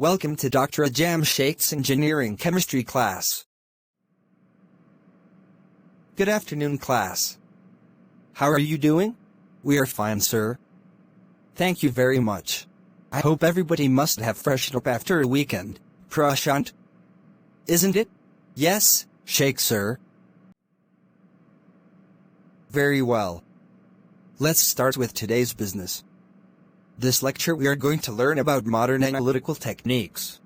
Welcome to Dr. Ajam Sheikh's Engineering Chemistry class. Good afternoon, class. How are you doing? We are fine, sir. Thank you very much. I hope everybody must have freshened up after a weekend, Prashant. Isn't it? Yes, Sheikh, sir. Very well. Let's start with today's business. This lecture we are going to learn about modern analytical techniques,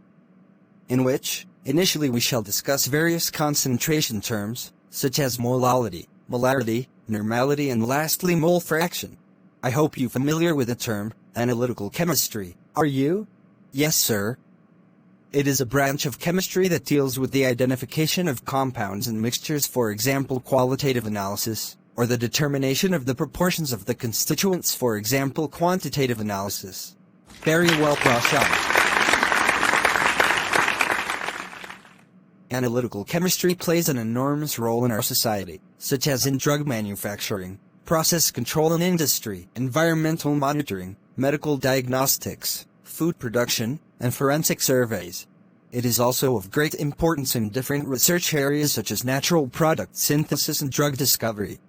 in which, initially we shall discuss various concentration terms, such as molality, molarity, normality, and lastly mole fraction. I hope you're familiar with the term, analytical chemistry, are you? Yes, sir. It is a branch of chemistry that deals with the identification of compounds and mixtures, for example qualitative analysis, or the determination of the proportions of the constituents, for example quantitative analysis. Very well, Prashant. Analytical chemistry plays an enormous role in our society, such as in drug manufacturing, process control in industry, environmental monitoring, medical diagnostics, food production, and forensic surveys. It is also of great importance in different research areas such as natural product synthesis and drug discovery.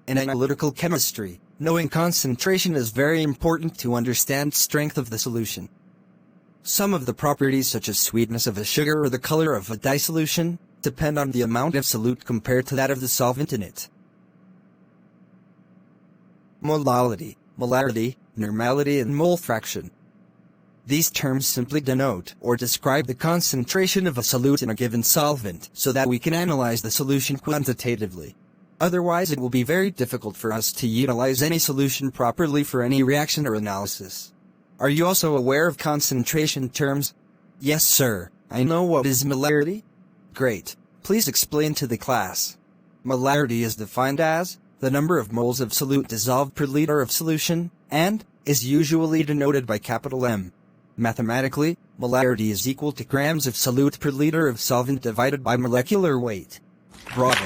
In analytical chemistry, knowing concentration is very important to understand strength of the solution. Some of the properties such as sweetness of a sugar or the color of a dye solution depend on the amount of solute compared to that of the solvent in it. Molality, molarity, normality, and mole fraction. These terms simply denote or describe the concentration of a solute in a given solvent so that we can analyze the solution quantitatively. Otherwise it will be very difficult for us to utilize any solution properly for any reaction or analysis. Are you also aware of concentration terms? Yes, sir. I know what is molarity. Great. Please explain to the class. Molarity is defined as the number of moles of solute dissolved per liter of solution, and is usually denoted by capital M. Mathematically, molarity is equal to grams of solute per liter of solvent divided by molecular weight. Bravo.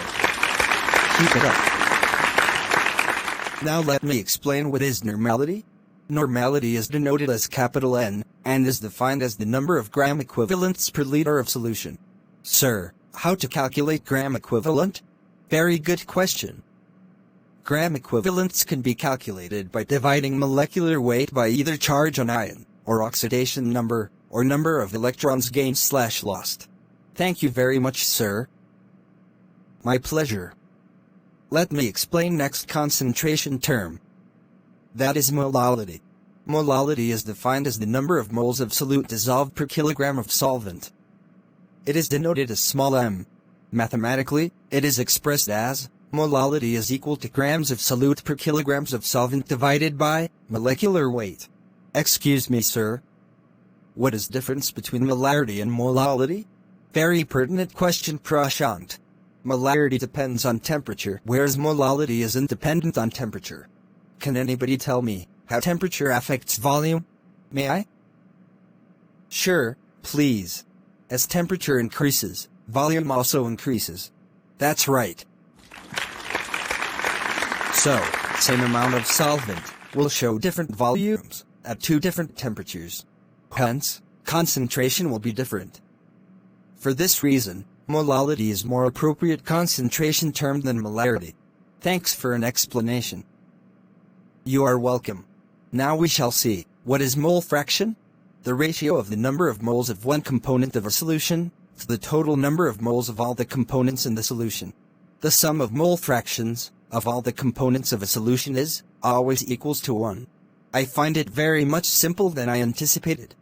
Keep it up. Now let me explain what is normality. Normality is denoted as capital N, and is defined as the number of gram equivalents per liter of solution. Sir, how to calculate gram equivalent? Very good question. Gram equivalents can be calculated by dividing molecular weight by either charge on ion, or oxidation number, or number of electrons gained/lost. Thank you very much, sir. My pleasure. Let me explain next concentration term. That is molality. Molality is defined as the number of moles of solute dissolved per kilogram of solvent. It is denoted as small m. Mathematically, it is expressed as molality is equal to grams of solute per kilograms of solvent divided by molecular weight. Excuse me, sir. What is the difference between molarity and molality? Very pertinent question, Prashant. Molarity depends on temperature, whereas molality is independent on temperature. Can anybody tell me how temperature affects volume? May I? Sure, please. As temperature increases, volume also increases. That's right. So, same amount of solvent will show different volumes at two different temperatures. Hence, concentration will be different. For this reason, molality is more appropriate concentration term than molarity. Thanks for an explanation. You are welcome. Now we shall see, what is mole fraction? The ratio of the number of moles of one component of a solution to the total number of moles of all the components in the solution. The sum of mole fractions of all the components of a solution is always equals to 1. I find it very much simple than I anticipated.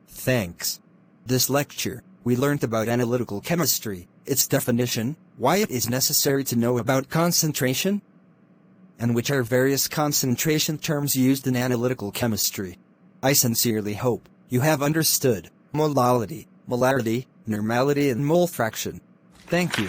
Thanks. This lecture, we learned about analytical chemistry, its definition, why it is necessary to know about concentration, and which are various concentration terms used in analytical chemistry. I sincerely hope you have understood molality, molarity, normality, and mole fraction. Thank you.